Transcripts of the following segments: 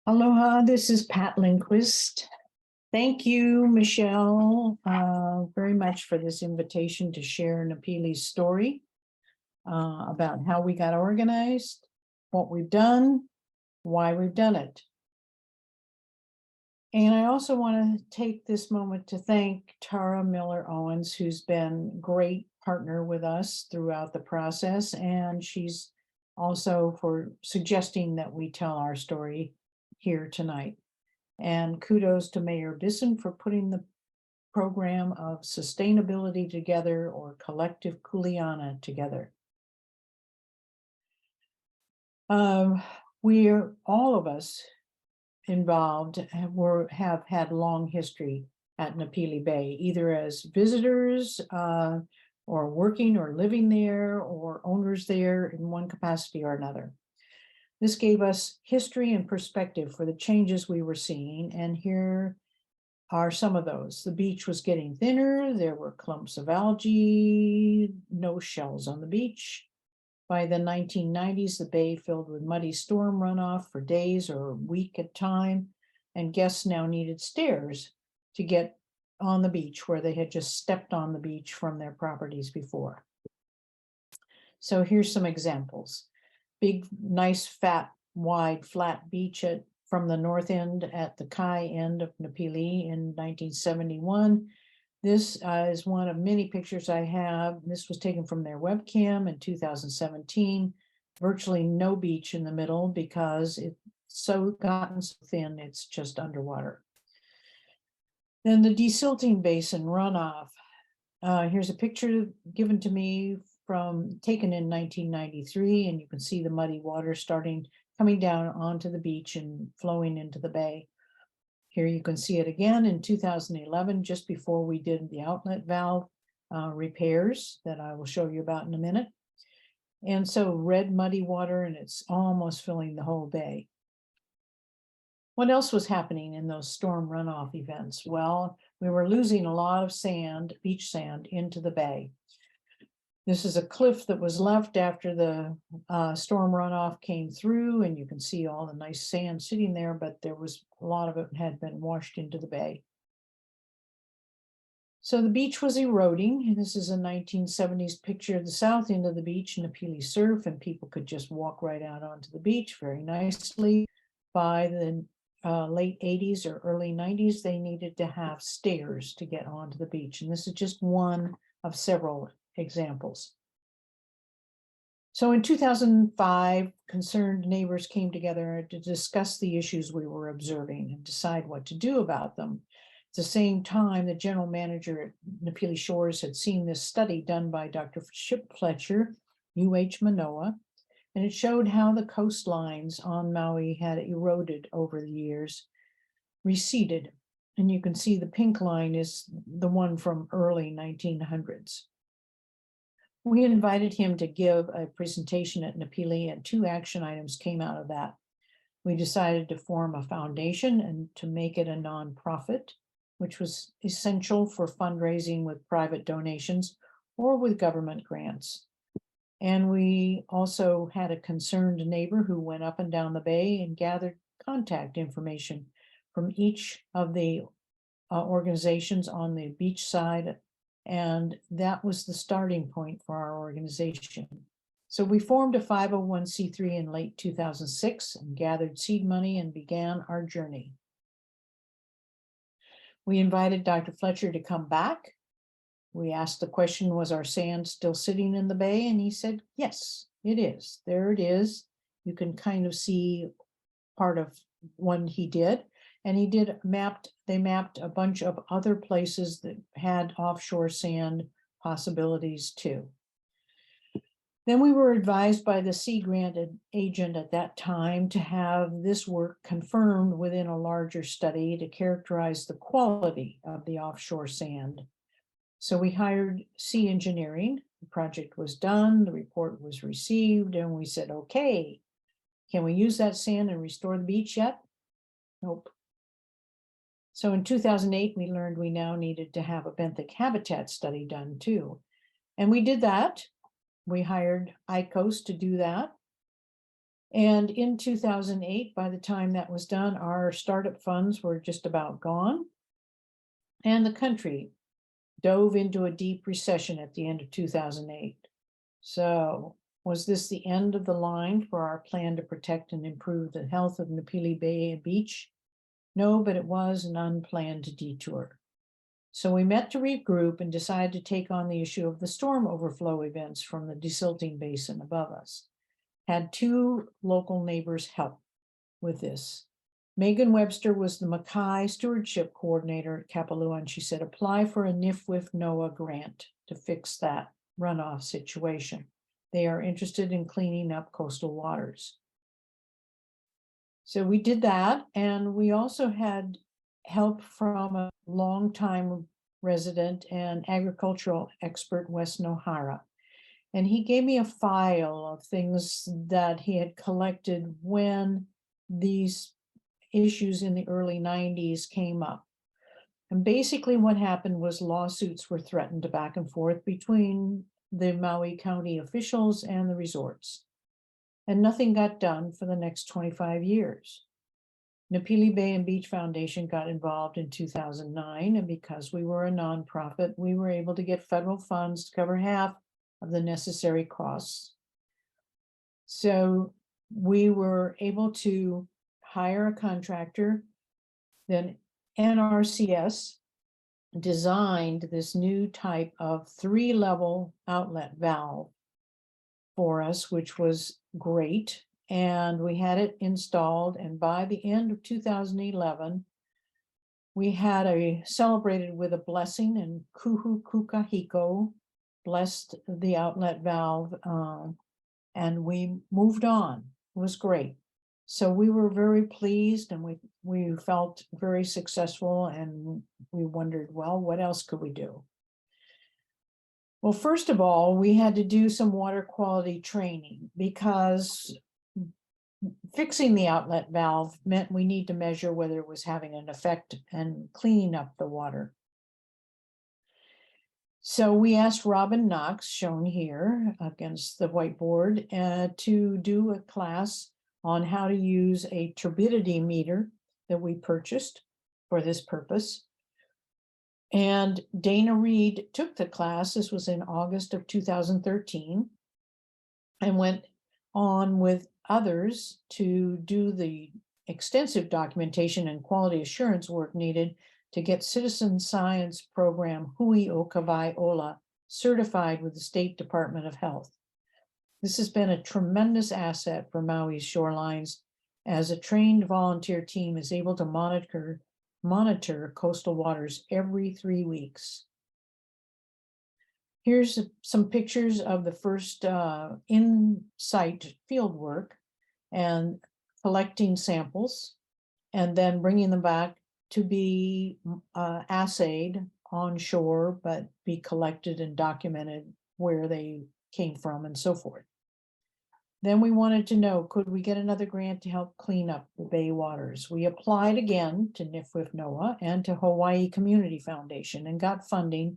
Aloha, this is Pat Lindquist. Thank you, Michelle, very much for this invitation to share Napili's story about how we got organized, what we've done, why we've done it. And I also want to take this moment to thank Tara Miller Owens, who's been a great partner with us throughout the process. And she's also for suggesting that we tell our story here tonight. And kudos to Mayor Bisson for putting the program of sustainability together, or collective kuleana together. We're all of us involved have had long history at Napili Bay, either as visitors or working or living there, or owners there in one capacity or another. This gave us history and perspective for the changes we were seeing, and here are some of those. The beach was getting thinner, there were clumps of algae, no shells on the beach. By the 1990s, the bay filled with muddy storm runoff for days or a week at a time, and guests now needed stairs to get on the beach where they had just stepped on the beach from their properties before. So here's some examples. Big, nice, fat, wide, flat beach from the north end at the Kai end of Napili in 1971. This is one of many pictures I have. This was taken from their webcam in 2017. Virtually no beach in the middle because it's gotten so thin, it's just underwater. Then the desilting basin runoff. Here's a picture given to me taken in 1993, and you can see the muddy water coming down onto the beach and flowing into the bay. Here you can see it again in 2011, just before we did the outlet valve repairs that I will show you about in a minute. And so red muddy water, and it's almost filling the whole bay. What else was happening in those storm runoff events? Well, we were losing a lot of sand, beach sand, into the bay. This is a cliff that was left after the storm runoff came through, and you can see all the nice sand sitting there, but there was a lot of it had been washed into the bay. So the beach was eroding, and this is a 1970s picture of the south end of the beach, Napili Surf, and people could just walk right out onto the beach very nicely. By the late 80s or early 90s, they needed to have stairs to get onto the beach, and this is just one of several examples. So in 2005, concerned neighbors came together to discuss the issues we were observing and decide what to do about them. At the same time, the general manager at Napili Shores had seen this study done by Dr. Chip Fletcher, UH Manoa, and it showed how the coastlines on Maui had eroded over the years, receded. And you can see the pink line is the one from early 1900s. We invited him to give a presentation at Napili, and 2 action items came out of that. We decided to form a foundation and to make it a nonprofit, which was essential for fundraising with private donations or with government grants. And we also had a concerned neighbor who went up and down the bay and gathered contact information from each of the organizations on the beach side. And that was the starting point for our organization. So we formed a 501c3 in late 2006 and gathered seed money and began our journey. We invited Dr. Fletcher to come back. We asked the question, was our sand still sitting in the bay? And he said, yes, it is. There it is. You can kind of see part of one he did. And they mapped a bunch of other places that had offshore sand possibilities too. Then we were advised by the Sea Grant agent at that time to have this work confirmed within a larger study to characterize the quality of the offshore sand. So we hired Sea Engineering. The project was done, the report was received, and we said, okay, can we use that sand and restore the beach yet? Nope. So in 2008, we learned we now needed to have a benthic habitat study done too. And we did that. We hired ICOS to do that. And in 2008, by the time that was done, our startup funds were just about gone. And the country dove into a deep recession at the end of 2008. So was this the end of the line for our plan to protect and improve the health of Napili Bay and Beach? No, but it was an unplanned detour. So we met to regroup and decided to take on the issue of the storm overflow events from the desilting basin above us. Had two local neighbors help with this. Megan Webster was the Mackay Stewardship Coordinator at Kapalua, and she said, apply for a NIFWIF NOAA grant to fix that runoff situation. They are interested in cleaning up coastal waters. So we did that, and we also had help from a longtime resident and agricultural expert, Wes Nohara. And he gave me a file of things that he had collected when these issues in the early 90s came up. And basically what happened was lawsuits were threatened back and forth between the Maui County officials and the resorts. And nothing got done for the next 25 years. Napili Bay and Beach Foundation got involved in 2009, and because we were a nonprofit, we were able to get federal funds to cover half of the necessary costs. So we were able to hire a contractor. Then NRCS designed this new type of 3-level outlet valve for us, which was great. And we had it installed. And by the end of 2011, we had celebrated with a blessing, and Kuhu Kukahiko blessed the outlet valve, and we moved on. It was great. So we were very pleased, and we felt very successful, and we wondered, well, what else could we do? Well, first of all, we had to do some water quality training, because fixing the outlet valve meant we need to measure whether it was having an effect and cleaning up the water. So we asked Robin Knox, shown here against the whiteboard, to do a class on how to use a turbidity meter that we purchased for this purpose. And Dana Reed took the class. This was in August of 2013, and went on with others to do the extensive documentation and quality assurance work needed to get citizen science program Hui o Kawai Ola certified with the State Department of Health. This has been a tremendous asset for Maui's shorelines, as a trained volunteer team is able to monitor coastal waters every 3 weeks. Here's some pictures of the first in-site field work, and collecting samples and then bringing them back to be assayed on shore, but be collected and documented where they came from and so forth. Then we wanted to know, could we get another grant to help clean up the bay waters? We applied again to NIFWIF NOAA and to Hawaii Community Foundation, and got funding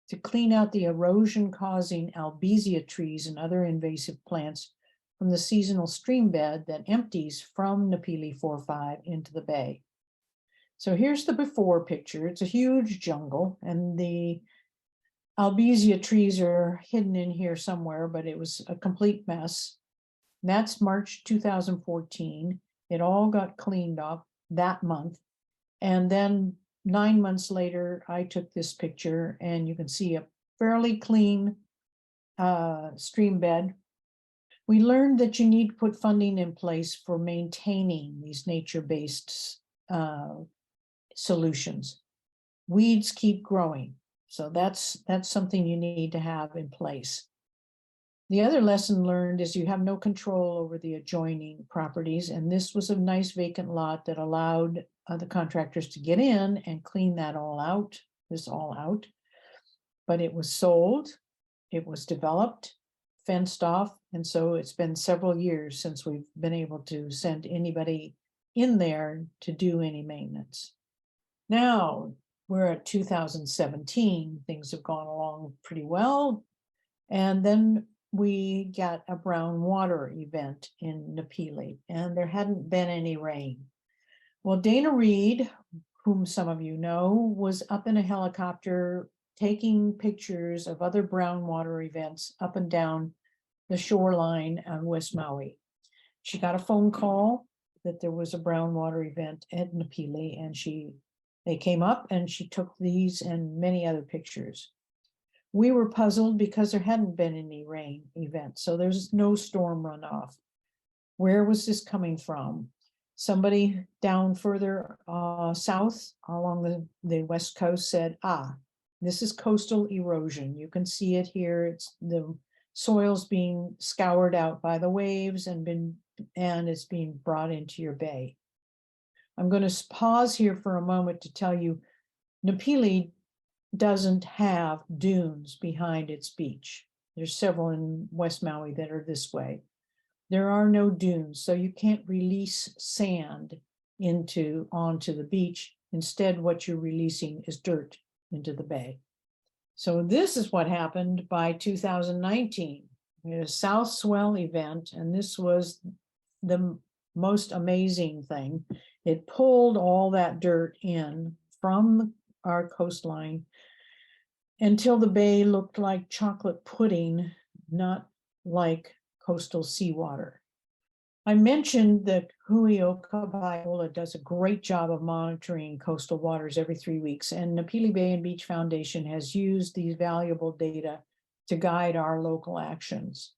to clean out the erosion-causing albizia trees and other invasive plants from the seasonal stream bed that empties from Napili 4-5 into the bay. So here's the before picture. It's a huge jungle, and the albizia trees are hidden in here somewhere, but it was a complete mess. And that's March 2014. It all got cleaned up that month. And then 9 months later, I took this picture, and you can see a fairly clean stream bed. We learned that you need to put funding in place for maintaining these nature-based solutions. Weeds keep growing, so that's something you need to have in place. The other lesson learned is you have no control over the adjoining properties, and this was a nice vacant lot that allowed the contractors to get in and clean that all out, but it was sold, it was developed, fenced off, and so it's been several years since we've been able to send anybody in there to do any maintenance. Now we're at 2017, things have gone along pretty well, and then we got a brown water event in Napili, and there hadn't been any rain. Well, Dana Reed, whom some of you know, was up in a helicopter taking pictures of other brown water events up and down the shoreline on West Maui. She got a phone call that there was a brown water event at Napili, and they came up and she took these and many other pictures. We were puzzled because there hadn't been any rain event, so there's no storm runoff. Where was this coming from? Somebody down further south along the west coast said, this is coastal erosion. You can see it here. It's the soil's being scoured out by the waves and it's being brought into your bay. I'm going to pause here for a moment to tell you, Napili doesn't have dunes behind its beach. There's several in West Maui that are this way. There are no dunes, so you can't release sand onto the beach. Instead, what you're releasing is dirt into the bay. So this is what happened by 2019. We had a South Swell event, and this was the most amazing thing. It pulled all that dirt in from our coastline until the bay looked like chocolate pudding, not like coastal seawater. I mentioned that Hui o ka Wai'ola does a great job of monitoring coastal waters every 3 weeks, and Napili Bay and Beach Foundation has used these valuable data to guide our local actions.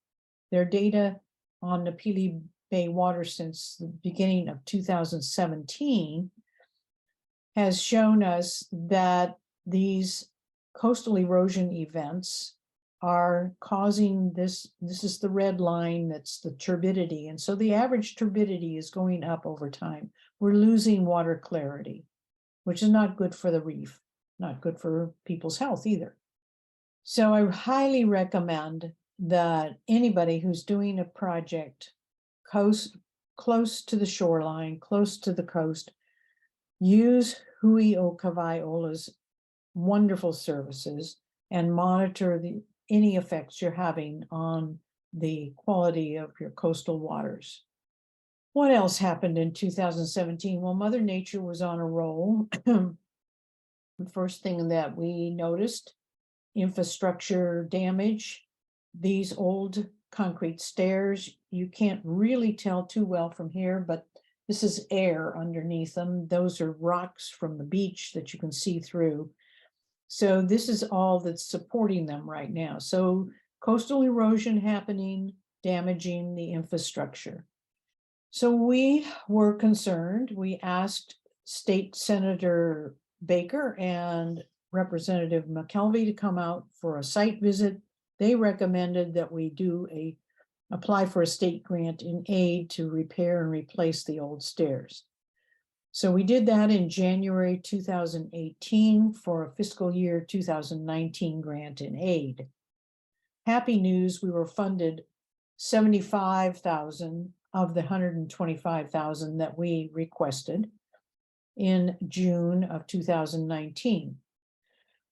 Their data on Napili Bay water since the beginning of 2017 has shown us that these coastal erosion events are causing this is the red line, that's the turbidity. And so the average turbidity is going up over time. We're losing water clarity, which is not good for the reef, not good for people's health either. So I highly recommend that anybody who's doing a project close to the shoreline, close to the coast, use Hui o ka Wai'ola's wonderful services and monitor any effects you're having on the quality of your coastal waters. What else happened in 2017? Well, Mother Nature was on a roll. The first thing that we noticed, infrastructure damage. These old concrete stairs, you can't really tell too well from here, but this is air underneath them. Those are rocks from the beach that you can see through. So this is all that's supporting them right now. So coastal erosion happening, damaging the infrastructure. So we were concerned. We asked State Senator Baker and Representative McKelvey to come out for a site visit. They recommended that we apply for a state grant in aid to repair and replace the old stairs. So we did that in January 2018 for a fiscal year 2019 grant in aid. Happy news, we were funded $75,000 of the $125,000 that we requested in June of 2019.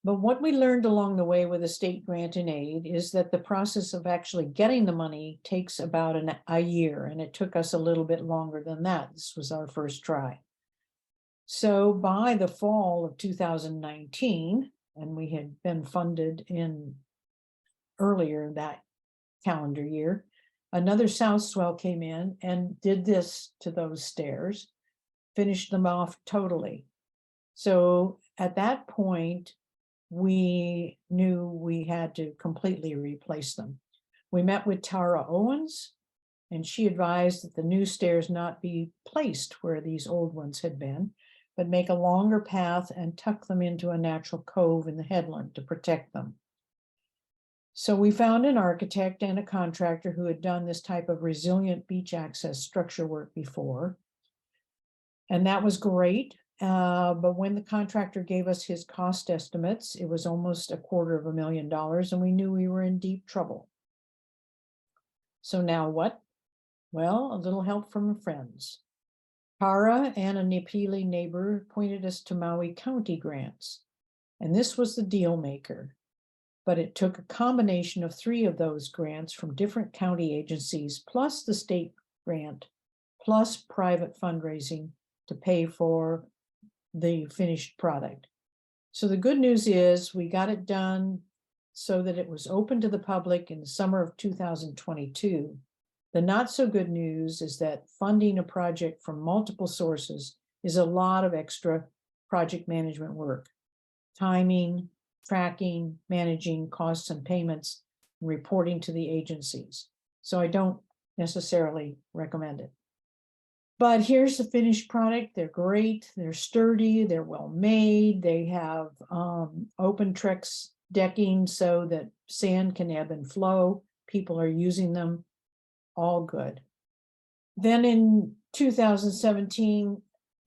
But what we learned along the way with a state grant in aid is that the process of actually getting the money takes about a year, and it took us a little bit longer than that. This was our first try. So by the fall of 2019, and we had been funded earlier that calendar year, another South Swell came in and did this to those stairs, finished them off totally. So at that point, we knew we had to completely replace them. We met with Tara Owens, and she advised that the new stairs not be placed where these old ones had been, but make a longer path and tuck them into a natural cove in the headland to protect them. So we found an architect and a contractor who had done this type of resilient beach access structure work before. And that was great. But when the contractor gave us his cost estimates, it was almost $250,000, and we knew we were in deep trouble. So now what? Well, a little help from friends. Tara and a Napili neighbor pointed us to Maui County grants, and this was the deal maker. But it took a combination of 3 of those grants from different county agencies, plus the state grant, plus private fundraising to pay for the finished product. So the good news is we got it done so that it was open to the public in the summer of 2022. The not so good news is that funding a project from multiple sources is a lot of extra project management work. Timing, tracking, managing costs and payments, and reporting to the agencies. So I don't necessarily recommend it. But here's the finished product. They're great. They're sturdy. They're well made. They have open Trex decking so that sand can ebb and flow. People are using them. All good. Then in 2017,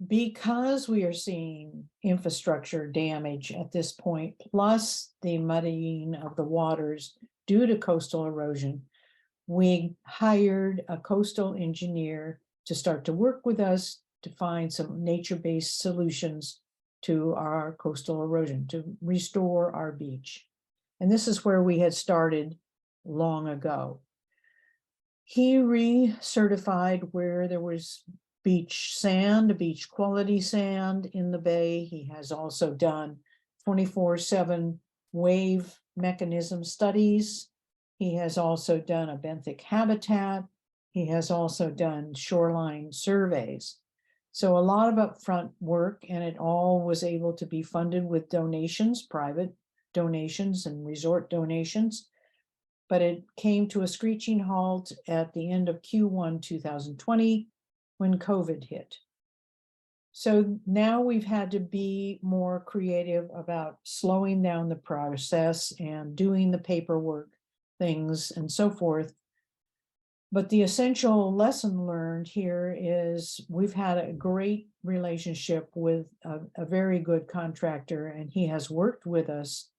because we are seeing infrastructure damage at this point, plus the muddying of the waters due to coastal erosion, we hired a coastal engineer to start to work with us to find some nature-based solutions to our coastal erosion, to restore our beach. And this is where we had started long ago. He recertified where there was beach sand, beach quality sand in the bay. He has also done 24/7 wave mechanism studies. He has also done a benthic habitat. He has also done shoreline surveys. So a lot of upfront work, and it all was able to be funded with donations, private donations and resort donations. But it came to a screeching halt at the end of Q1 2020 when COVID hit. So now we've had to be more creative about slowing down the process and doing the paperwork things and so forth. But the essential lesson learned here is we've had a great relationship with a very good contractor, and he has worked with us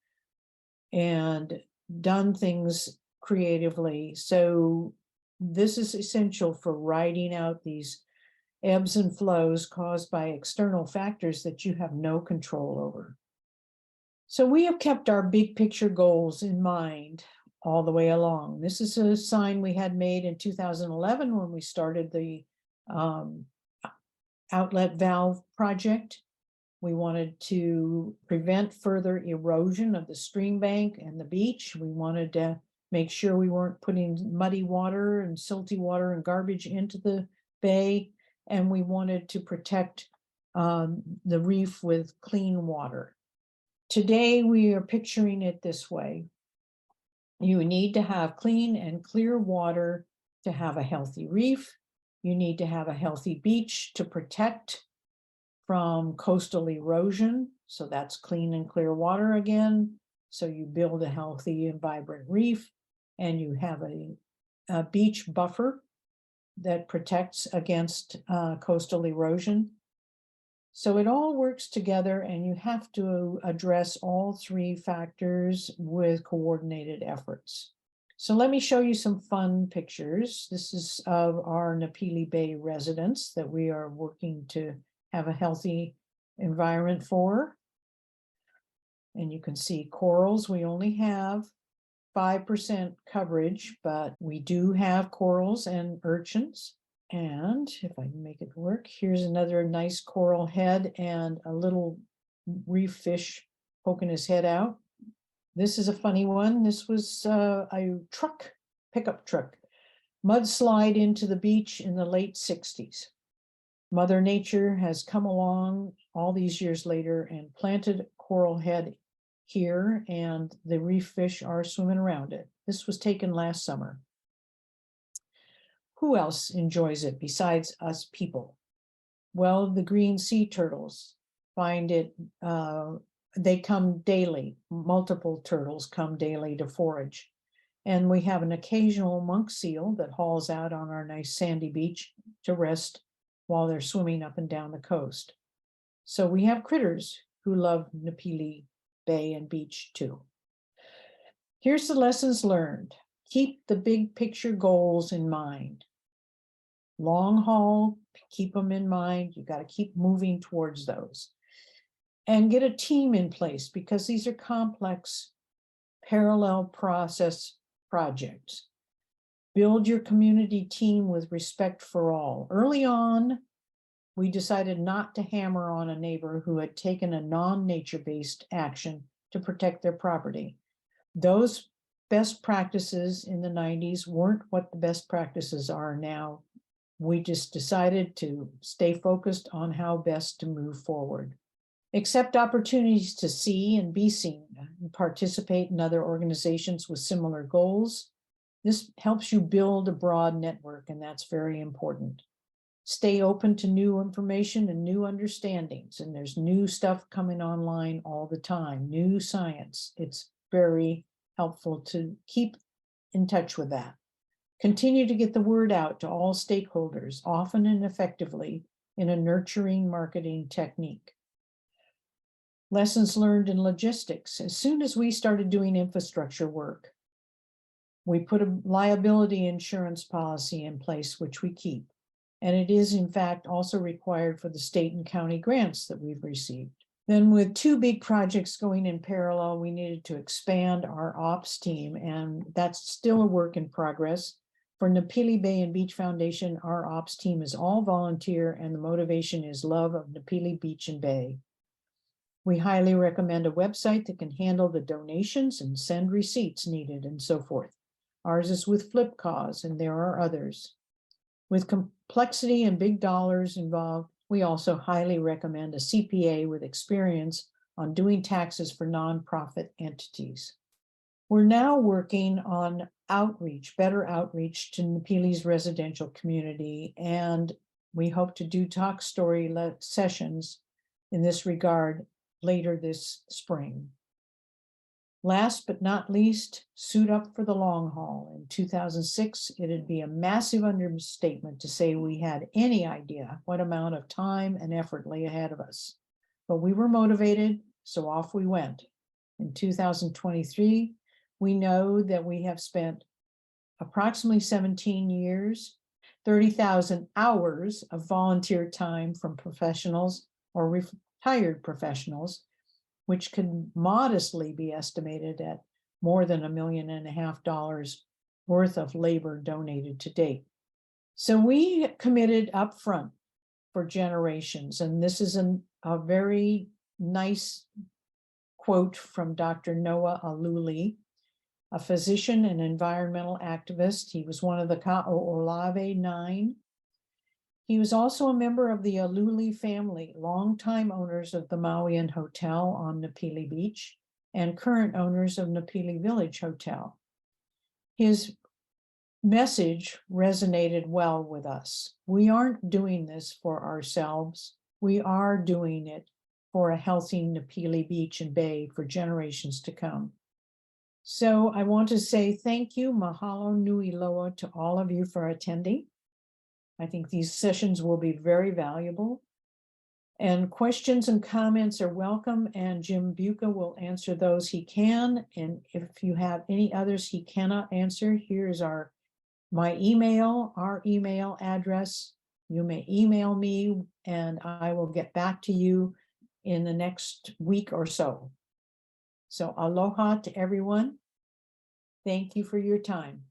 and done things creatively. So this is essential for riding out these ebbs and flows caused by external factors that you have no control over. So we have kept our big picture goals in mind all the way along. This is a sign we had made in 2011 when we started the outlet valve project. We wanted to prevent further erosion of the stream bank and the beach. We wanted to make sure we weren't putting muddy water and silty water and garbage into the bay. And we wanted to protect the reef with clean water. Today, we are picturing it this way. You need to have clean and clear water to have a healthy reef. You need to have a healthy beach to protect from coastal erosion. So that's clean and clear water again. So you build a healthy and vibrant reef, and you have a beach buffer that protects against coastal erosion. So it all works together, and you have to address all 3 factors with coordinated efforts. So let me show you some fun pictures. This is of our Napili Bay residents that we are working to have a healthy environment for. And you can see corals. We only have 5% coverage, but we do have corals and urchins. And if I can make it work, here's another nice coral head and a little reef fish poking his head out. This is a funny one. This was a pickup truck, mudslide into the beach in the late 60s. Mother Nature has come along all these years later and planted coral head here, and the reef fish are swimming around it. This was taken last summer. Who else enjoys it besides us people? Well, the green sea turtles find it, they come daily. Multiple turtles come daily to forage. And we have an occasional monk seal that hauls out on our nice sandy beach to rest while they're swimming up and down the coast. So we have critters who love Napili Bay and beach too. Here's the lessons learned. Keep the big picture goals in mind. Long haul, keep them in mind. You got to keep moving towards those. And get a team in place, because these are complex parallel process projects. Build your community team with respect for all. Early on, we decided not to hammer on a neighbor who had taken a non-nature-based action to protect their property. Those best practices in the 90s weren't what the best practices are now. We just decided to stay focused on how best to move forward. Accept opportunities to see and be seen, and participate in other organizations with similar goals. This helps you build a broad network, and that's very important. Stay open to new information and new understandings, and there's new stuff coming online all the time, new science. It's very helpful to keep in touch with that. Continue to get the word out to all stakeholders, often and effectively, in a nurturing marketing technique. Lessons learned in logistics. As soon as we started doing infrastructure work, we put a liability insurance policy in place, which we keep. And it is, in fact, also required for the state and county grants that we've received. Then with two big projects going in parallel, we needed to expand our ops team, and that's still a work in progress. For Napili Bay and Beach Foundation, our ops team is all volunteer, and the motivation is love of Napili Beach and Bay. We highly recommend a website that can handle the donations and send receipts needed and so forth. Ours is with Flipcause, and there are others. With complexity and big dollars involved, we also highly recommend a CPA with experience on doing taxes for nonprofit entities. We're now working on outreach, better outreach to Napili's residential community, and we hope to do talk story sessions in this regard later this spring. Last but not least, suit up for the long haul. In 2006, it'd be a massive understatement to say we had any idea what amount of time and effort lay ahead of us. But we were motivated, so off we went. In 2023, we know that we have spent approximately 17 years, 30,000 hours of volunteer time from professionals or retired professionals, which can modestly be estimated at more than $1.5 million worth of labor donated to date. So we committed upfront for generations, and this is a very nice quote from Dr. Noah Aluli, a physician and environmental activist. He was one of the Ka'olave Nine. He was also a member of the Aluli family, longtime owners of the Mauian Hotel on Napili Beach and current owners of Napili Village Hotel. His message resonated well with us. We aren't doing this for ourselves. We are doing it for a healthy Napili Beach and Bay for generations to come. So I want to say thank you, mahalo nui loa, to all of you for attending. I think these sessions will be very valuable. And questions and comments are welcome, and Jim Buca will answer those he can. And if you have any others he cannot answer, here's my email, our email address. You may email me and I will get back to you in the next week or so. So aloha to everyone. Thank you for your time.